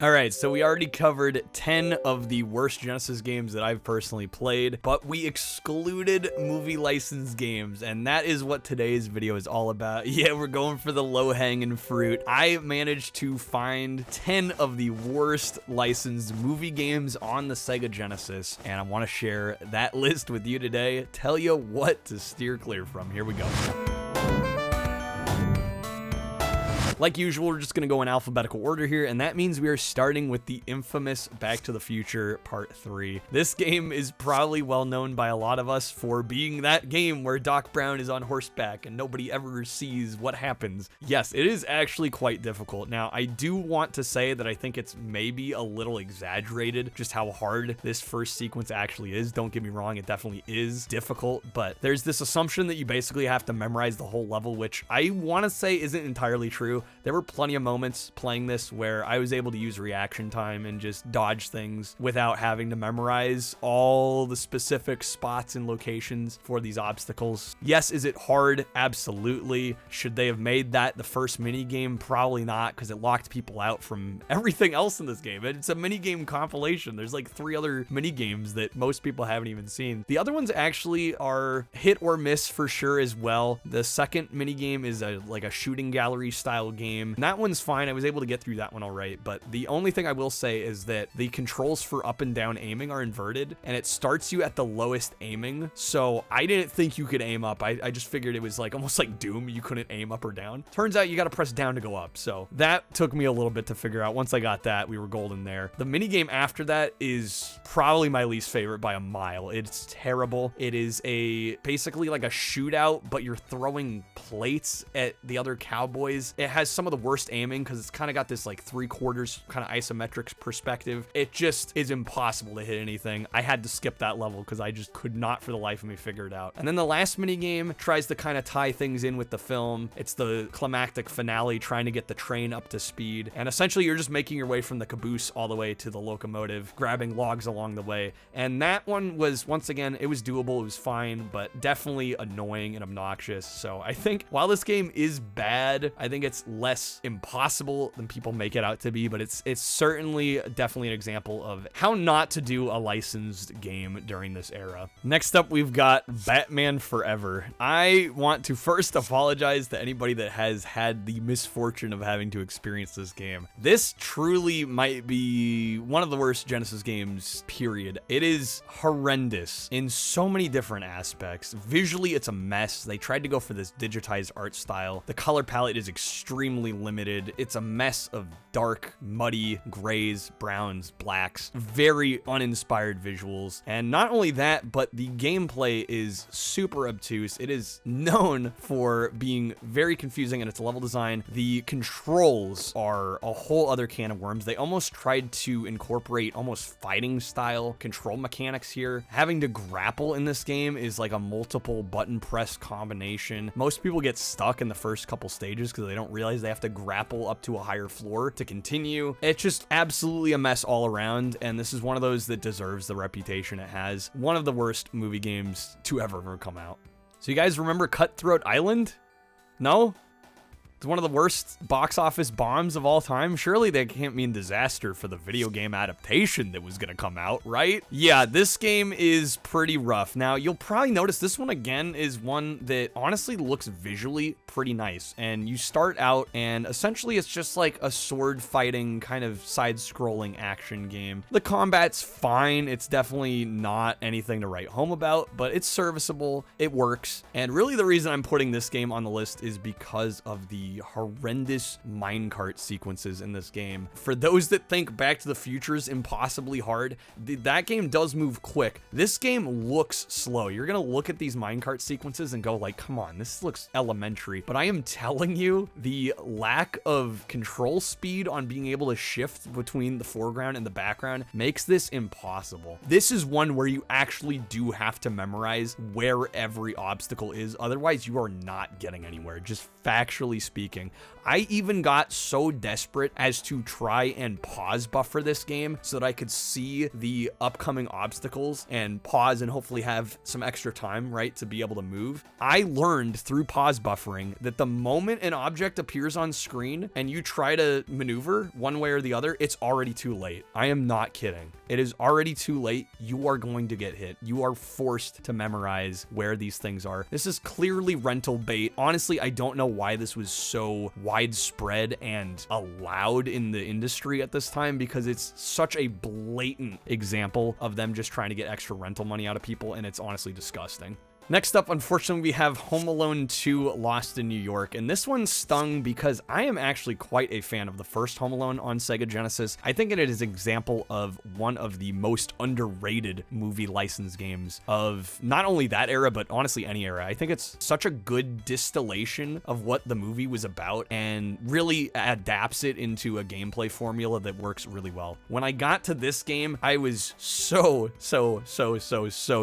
Alright, so we already covered 10 of the worst Genesis games that I've personally played, but we excluded movie licensed games, and that is what today's video is all about. Yeah, we're going for the low-hanging fruit. I managed to find 10 of the worst licensed movie games on the Sega Genesis, and I want to share that list with you today, tell you what to steer clear from. Here we go. Like usual, we're just going to go in alphabetical order here, and that means we are starting with the infamous Back to the Future Part 3. This game is probably well known by a lot of us for being that game where Doc Brown is on horseback and nobody ever sees what happens. Yes, it is actually quite difficult. Now, I do want to say that I think it's maybe a little exaggerated just how hard this first sequence actually is. Don't get me wrong, it definitely is difficult, but there's this assumption that you basically have to memorize the whole level, which I want to say isn't entirely true. There were plenty of moments playing this where I was able to use reaction time and just dodge things without having to memorize all the specific spots and locations for these obstacles. Yes, is it hard? Absolutely. Should they have made that the first minigame? Probably not, because it locked people out from everything else in this game. It's a minigame compilation. There's like 3 other minigames that most people haven't even seen. The other ones actually are hit or miss for sure as well. The second minigame is like a shooting gallery style game. And that one's fine. I was able to get through that one all right, but the only thing I will say is that the controls for up and down aiming are inverted, and it starts you at the lowest aiming. So I didn't think you could aim up. I just figured it was like almost like Doom. You couldn't aim up or down. Turns out you got to press down to go up. So that took me a little bit to figure out. Once I got that, we were golden there. The minigame after that is probably my least favorite by a mile. It's terrible. It is basically like a shootout, but you're throwing plates at the other cowboys. It has some of the worst aiming because it's kind of got this like 3/4 kind of isometric perspective. It just is impossible to hit anything. I had to skip that level because I just could not for the life of me figure it out. And then the last mini game tries to kind of tie things in with the film. It's the climactic finale trying to get the train up to speed. And essentially you're just making your way from the caboose all the way to the locomotive, grabbing logs along the way. And that one was, once again, it was doable. It was fine, but definitely annoying and obnoxious. So I think while this game is bad, I think it's less impossible than people make it out to be, but it's certainly definitely an example of how not to do a licensed game during this era. Next up, we've got Batman Forever. I want to first apologize to anybody that has had the misfortune of having to experience this game. This truly might be one of the worst Genesis games, period. It is horrendous in so many different aspects. Visually, it's a mess. They tried to go for this digitized art style. The color palette is extremely limited. It's a mess of dark, muddy grays, browns, blacks, very uninspired visuals. And not only that, but the gameplay is super obtuse. It is known for being very confusing in its level design. The controls are a whole other can of worms. They almost tried to incorporate almost fighting style control mechanics here. Having to grapple in this game is like a multiple button press combination. Most people get stuck in the first couple stages because they don't realize they have to grapple up to a higher floor to continue. It's just absolutely a mess all around, and this is one of those that deserves the reputation it has. One of the worst movie games to ever come out. So you guys remember Cutthroat Island? No? It's one of the worst box office bombs of all time. Surely that can't mean disaster for the video game adaptation that was going to come out, right? Yeah, this game is pretty rough. Now, you'll probably notice this one again is one that honestly looks visually pretty nice. And you start out and essentially it's just like a sword fighting kind of side-scrolling action game. The combat's fine. It's definitely not anything to write home about, but it's serviceable. It works. And really the reason I'm putting this game on the list is because of the horrendous minecart sequences in this game. For those that think Back to the Future is impossibly hard, that game does move quick. This game looks slow. You're gonna look at these minecart sequences and go like, come on, this looks elementary. But I am telling you, the lack of control speed on being able to shift between the foreground and the background makes this impossible. This is one where you actually do have to memorize where every obstacle is. Otherwise, you are not getting anywhere. Just factually speaking, speaking. I even got so desperate as to try and pause buffer this game so that I could see the upcoming obstacles and pause and hopefully have some extra time, right, to be able to move. I learned through pause buffering that the moment an object appears on screen and you try to maneuver one way or the other, it's already too late. I am not kidding. It is already too late. You are going to get hit. You are forced to memorize where these things are. This is clearly rental bait. Honestly, I don't know why this was so widespread and allowed in the industry at this time, because it's such a blatant example of them just trying to get extra rental money out of people, and it's honestly disgusting. Next up, unfortunately, we have Home Alone 2 Lost in New York, and this one stung because I am actually quite a fan of the first Home Alone on Sega Genesis. I think it is an example of one of the most underrated movie license games of not only that era, but honestly any era. I think it's such a good distillation of what the movie was about and really adapts it into a gameplay formula that works really well. When I got to this game, I was so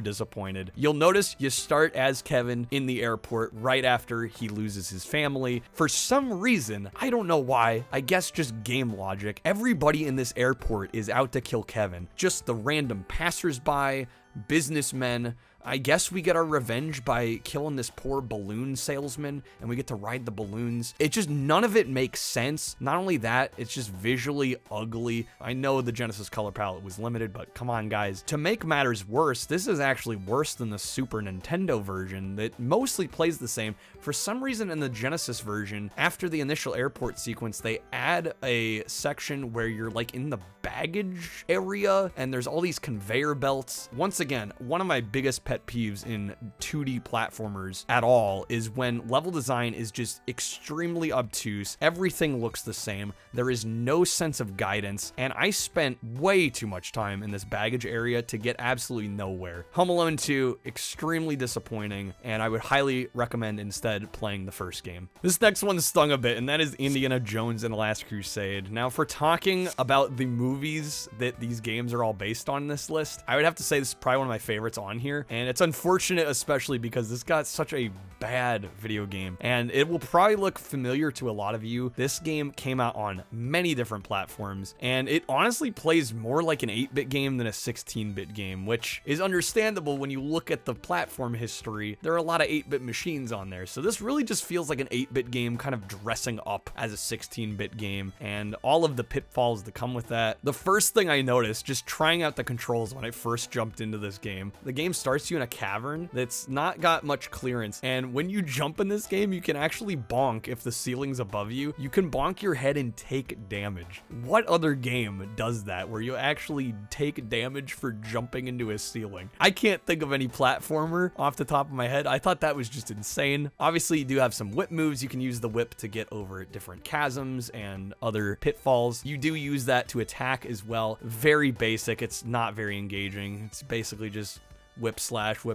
disappointed. You'll notice you start as Kevin in the airport right after he loses his family. For some reason, I don't know why, I guess just game logic, everybody in this airport is out to kill Kevin. Just the random passersby, businessmen. I guess we get our revenge by killing this poor balloon salesman, and we get to ride the balloons. It just, none of it makes sense. Not only that, it's just visually ugly. I know the Genesis color palette was limited, but come on, guys. To make matters worse, this is actually worse than the Super Nintendo version that mostly plays the same. For some reason in the Genesis version, after the initial airport sequence, they add a section where you're like in the baggage area, and there's all these conveyor belts. Once again, one of my biggest pet peeves in 2D platformers at all is when level design is just extremely obtuse. Everything looks the same. There is no sense of guidance, and I spent way too much time in this baggage area to get absolutely nowhere. Home Alone 2, extremely disappointing, and I would highly recommend instead playing the first game. This next one stung a bit, and that is Indiana Jones and the Last Crusade. Now, if we're talking about the movies that these games are all based on this list, I would have to say this is probably one of my favorites on here, and it's unfortunate especially because this got such a bad video game, and it will probably look familiar to a lot of you. This game came out on many different platforms, and it honestly plays more like an 8-bit game than a 16-bit game, which is understandable when you look at the platform history. There are a lot of 8-bit machines on there, so this really just feels like an 8-bit game kind of dressing up as a 16-bit game, and all of the pitfalls that come with that. The first thing I noticed just trying out the controls when I first jumped into this game, the game starts you in a cavern that's not got much clearance, and when you jump in this game, you can actually bonk if the ceiling's above you. You can bonk your head and take damage. What other game does that where you actually take damage for jumping into a ceiling? I can't think of any platformer off the top of my head. I thought that was just insane. Obviously, you do have some whip moves. You can use the whip to get over different chasms and other pitfalls. You do use that to attack as well. Very basic. It's not very engaging. It's basically just whip slash,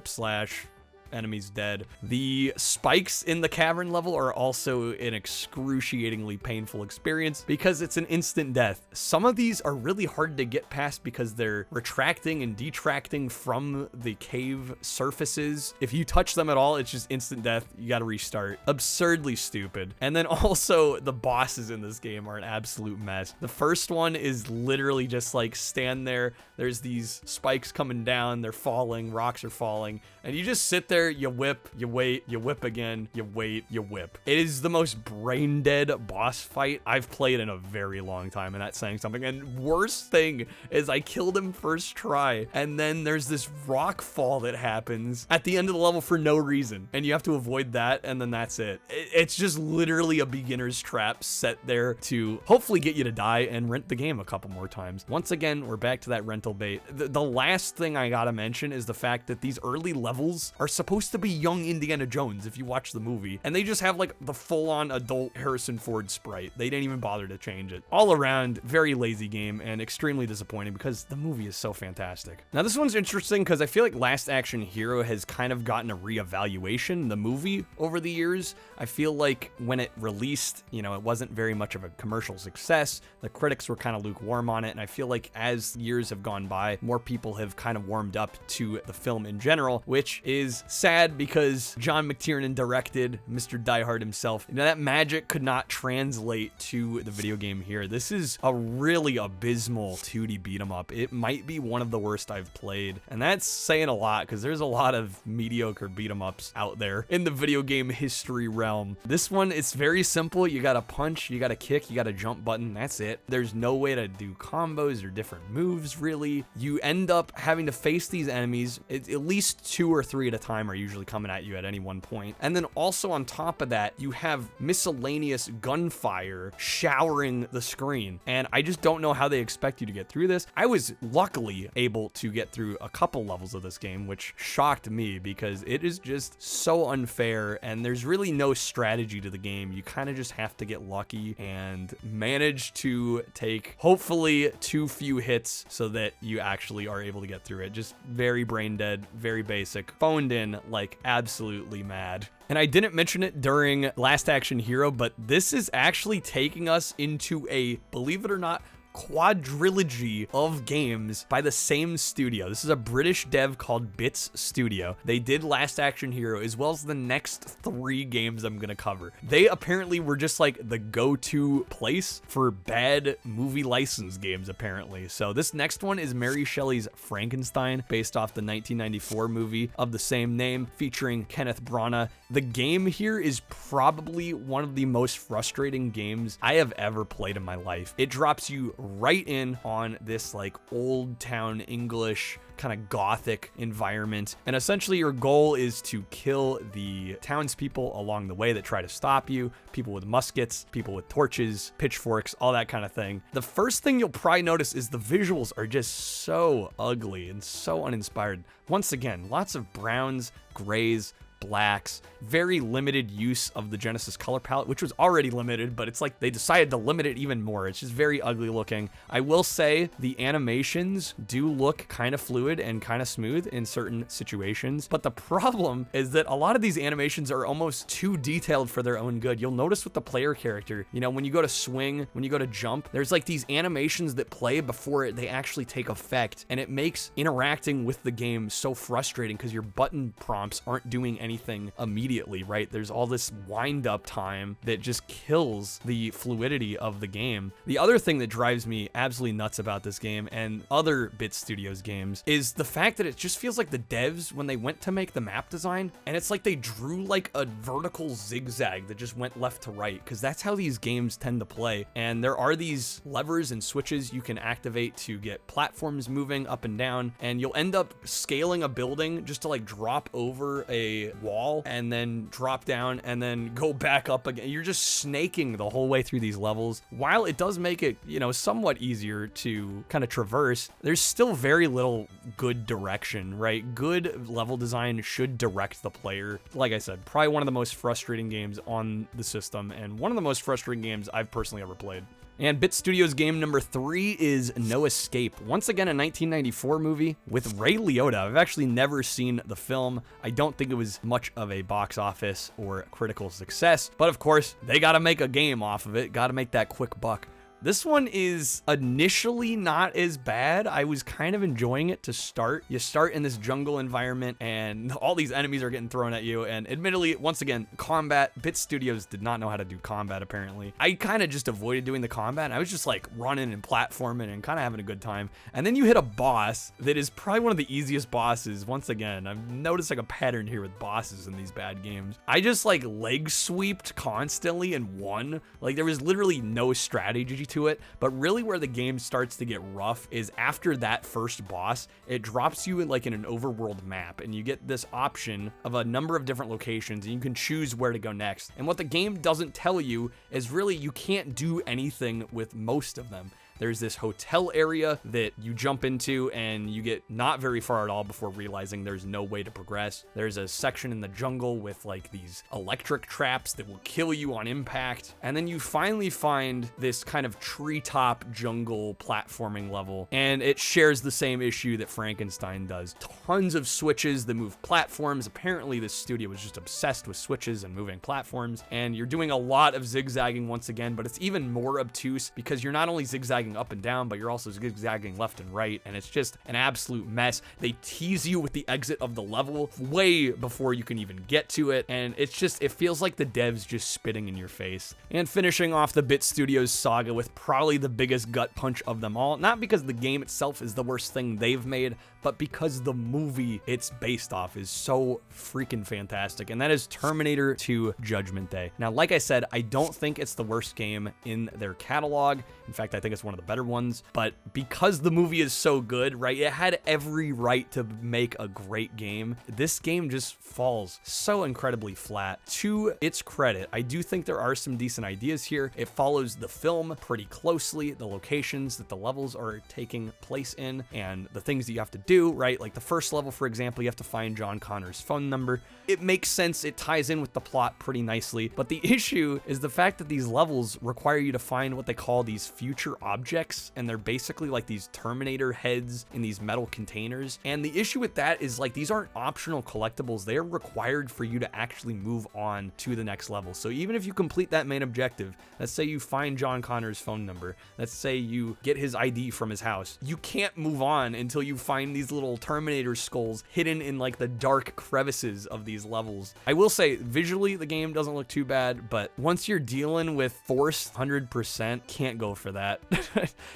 enemies dead. The spikes in the cavern level are also an excruciatingly painful experience because it's an instant death. Some of these are really hard to get past because they're retracting and detracting from the cave surfaces. If you touch them at all, it's just instant death. You gotta restart. Absurdly stupid. And then also the bosses in this game are an absolute mess. The first one is literally just like stand there. There's these spikes coming down. They're falling. Rocks are falling. And you just sit there, you whip, you wait, you whip again, you wait, you whip. It is the most brain dead boss fight I've played in a very long time, and that's saying something. And worst thing is I killed him first try, and then there's this rock fall that happens at the end of the level for no reason, and you have to avoid that, and then that's it. It's just literally a beginner's trap set there to hopefully get you to die and rent the game a couple more times. Once again, we're back to that rental bait. The last thing I gotta mention is the fact that these early levels are supposed to be young Indiana Jones if you watch the movie, and they just have like the full-on adult Harrison Ford sprite. They didn't even bother to change it. All around, very lazy game and extremely disappointing because the movie is so fantastic. Now this one's interesting because I feel like Last Action Hero has kind of gotten a reevaluation, the movie, over the years. I feel like when it released, you know, it wasn't very much of a commercial success. The critics were kind of lukewarm on it, and I feel like as years have gone by, more people have kind of warmed up to the film in general, which is sad because John McTiernan directed, Mr. Die Hard himself. You know, that magic could not translate to the video game here. This is a really abysmal 2D beat 'em up. It might be one of the worst I've played, and that's saying a lot because there's a lot of mediocre beat 'em ups out there in the video game history realm. This one, it's very simple. You got a punch, you got a kick, you got a jump button. That's it. There's no way to do combos or different moves, really. You end up having to face these enemies. At least 2 or 3 at a time are usually coming at you at any one point. And then also on top of that, you have miscellaneous gunfire showering the screen. And I just don't know how they expect you to get through this. I was luckily able to get through a couple levels of this game, which shocked me because it is just so unfair and there's really no strategy to the game. You kind of just have to get lucky and manage to take hopefully too few hits so that you actually are able to get through it. Just very brain dead, very basic, phoned in like absolutely mad. And I didn't mention it during Last Action Hero, but this is actually taking us into a, believe it or not, quadrilogy of games by the same studio. This is a British dev called Bits Studio. They did Last Action Hero as well as the next 3 games I'm gonna cover. They apparently were just like the go-to place for bad movie license games, apparently. So this next one is Mary Shelley's Frankenstein, based off the 1994 movie of the same name, featuring Kenneth Branagh. The game here is probably one of the most frustrating games I have ever played in my life. It drops you right in on this like old town English kind of gothic environment, and essentially your goal is to kill the townspeople along the way that try to stop you, people with muskets, people with torches, pitchforks, all that kind of thing. The first thing you'll probably notice is the visuals are just so ugly and so uninspired. Once again, lots of browns, grays, blacks, very limited use of the Genesis color palette, which was already limited, but it's like they decided to limit it even more. It's just very ugly looking. I will say the animations do look kind of fluid and kind of smooth in certain situations, but the problem is that a lot of these animations are almost too detailed for their own good. You'll notice with the player character, you know, when you go to swing, when you go to jump, there's like these animations that play before they actually take effect, and it makes interacting with the game so frustrating because your button prompts aren't doing anything immediately, right? There's all this wind up time that just kills the fluidity of the game. The other thing that drives me absolutely nuts about this game and other Bit Studios games is the fact that it just feels like the devs, when they went to make the map design, and it's like they drew like a vertical zigzag that just went left to right, because that's how these games tend to play. And there are these levers and switches you can activate to get platforms moving up and down, and you'll end up scaling a building just to like drop over a wall and then drop down and then go back up again. You're just snaking the whole way through these levels. While it does make it, you know, somewhat easier to kind of traverse, there's still very little good direction, right? Good level design should direct the player. Like I said, probably one of the most frustrating games on the system and one of the most frustrating games I've personally ever played. And Bit Studios game number 3 is No Escape. Once again, a 1994 movie with Ray Liotta. I've actually never seen the film. I don't think it was much of a box office or critical success, but of course, they gotta make a game off of it, gotta make that quick buck. This one is initially not as bad. I was kind of enjoying it to start. You start in this jungle environment and all these enemies are getting thrown at you. And admittedly, once again, combat, Bit Studios did not know how to do combat apparently. I kind of just avoided doing the combat. I was just like running and platforming and kind of having a good time. And then you hit a boss that is probably one of the easiest bosses. Once again, I've noticed like a pattern here with bosses in these bad games. I just like leg sweeped constantly and won. Like there was literally no strategy to it, but really where the game starts to get rough is after that first boss. It drops you in like in an overworld map and you get this option of a number of different locations and you can choose where to go next. And what the game doesn't tell you is really you can't do anything with most of them. There's this hotel area that you jump into and you get not very far at all before realizing there's no way to progress. There's a section in the jungle with like these electric traps that will kill you on impact. And then you finally find this kind of treetop jungle platforming level, and it shares the same issue that Frankenstein does. Tons of switches that move platforms. Apparently this studio was just obsessed with switches and moving platforms, and you're doing a lot of zigzagging once again, but it's even more obtuse because you're not only zigzagging zigzagging up and down, but you're also zigzagging left and right, and it's just an absolute mess. They tease you with the exit of the level way before you can even get to it, and it feels like the devs just spitting in your face. And finishing off the Bit Studios saga with probably the biggest gut punch of them all, not because the game itself is the worst thing they've made, but because the movie it's based off is so freaking fantastic, and that is Terminator 2 Judgment Day. Now, like I said, I don't think it's the worst game in their catalog. In fact, I think it's one of the better ones, but because the movie is so good, right, it had every right to make a great game. This game just falls so incredibly flat. To its credit, I do think there are some decent ideas here. It follows the film pretty closely, the locations that the levels are taking place in, and the things that you have to do, right? Like the first level, for example, you have to find John Connor's phone number. It makes sense, it ties in with the plot pretty nicely, but the issue is the fact that these levels require you to find what they call these future objects, and they're basically like these Terminator heads in these metal containers. And the issue with that is, like, these aren't optional collectibles, they're required for you to actually move on to the next level. So even if you complete that main objective, let's say you find John Connor's phone number, let's say you get his ID from his house, you can't move on until you find these little Terminator skulls hidden in like the dark crevices of these levels. I will say, visually, the game doesn't look too bad, but once you're dealing with forced 100%, can't go for that.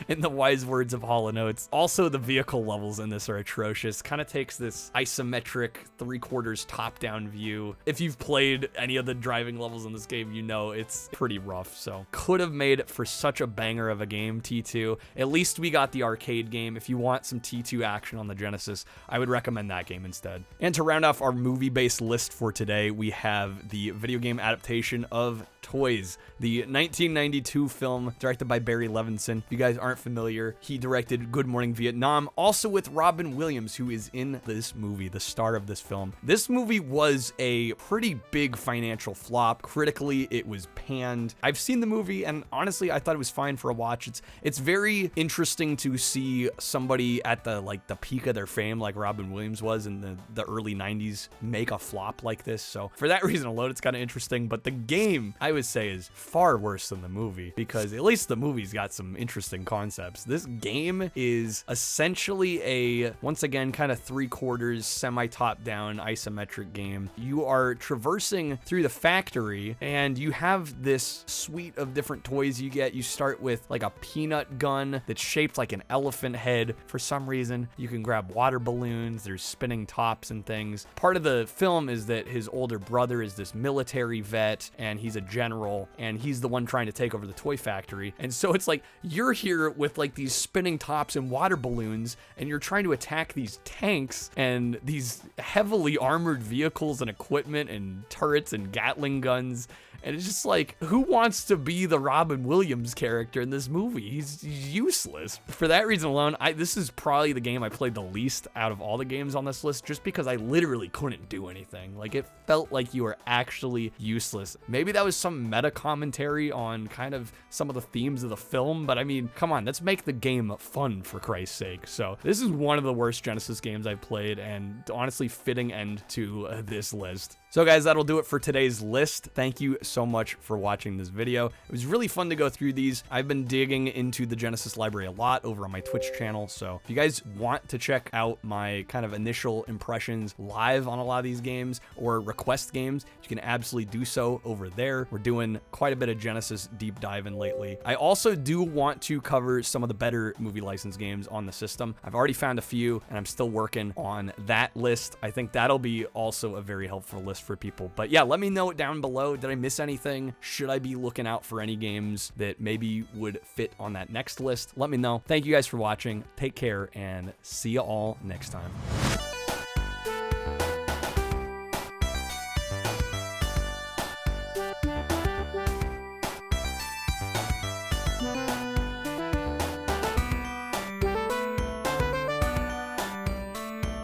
In the wise words of Hall & Oates. Also, the vehicle levels in this are atrocious. Kind of takes this isometric 3/4 top-down view. If you've played any of the driving levels in this game, you know it's pretty rough. So could have made it for such a banger of a game, T2. At least we got the arcade game. If you want some T2 action on the Genesis, I would recommend that game instead. And to round off our movie-based list for today, we have the video game adaptation of Toys, the 1992 film directed by Barry Levinson. If you guys aren't familiar, he directed Good Morning Vietnam, also with Robin Williams, who is in this movie, the star of this film. This movie was a pretty big financial flop. Critically, it was panned. I've seen the movie, and honestly, I thought it was fine for a watch. It's very interesting to see somebody at the peak of their fame, like Robin Williams was in the early 90s, make a flop like this. So for that reason alone, it's kind of interesting. But the game, I would say, is far worse than the movie, because at least the movie's got some interesting concepts. This game is essentially a, once again, kind of 3/4 semi-top down isometric game. You are traversing through the factory, and you have this suite of different toys you get. You start with like a peanut gun that's shaped like an elephant head. For some reason, you can grab water balloons, there's spinning tops and things. Part of the film is that his older brother is this military vet, and he's a general, and he's the one trying to take over the toy factory. And so it's like you're here with like these spinning tops and water balloons, and you're trying to attack these tanks and these heavily armored vehicles and equipment and turrets and Gatling guns. And it's just like, who wants to be the Robin Williams character in this movie? He's useless. For that reason alone, this is probably the game I played the least out of all the games on this list, just because I literally couldn't do anything. Like, it felt like you were actually useless. Maybe that was some meta commentary on kind of some of the themes of the film, but I mean, come on, let's make the game fun, for Christ's sake. So this is one of the worst Genesis games I've played, and honestly, fitting end to this list. So guys, that'll do it for today's list. Thank you so much for watching this video. It was really fun to go through these. I've been digging into the Genesis library a lot over on my Twitch channel, so if you guys want to check out my kind of initial impressions live on a lot of these games, or request games, you can absolutely do so over there. We're doing quite a bit of Genesis deep diving lately. I also do want to cover some of the better movie license games on the system. I've already found a few, and I'm still working on that list. I think that'll be also a very helpful list for people. But yeah, let me know down below. Did I miss anything? Should I be looking out for any games that maybe would fit on that next list? Let me know. Thank you guys for watching. Take care, and see you all next time.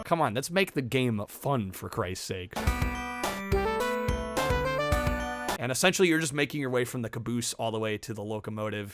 Come on, let's make the game fun, for Christ's sake. And essentially, you're just making your way from the caboose all the way to the locomotive.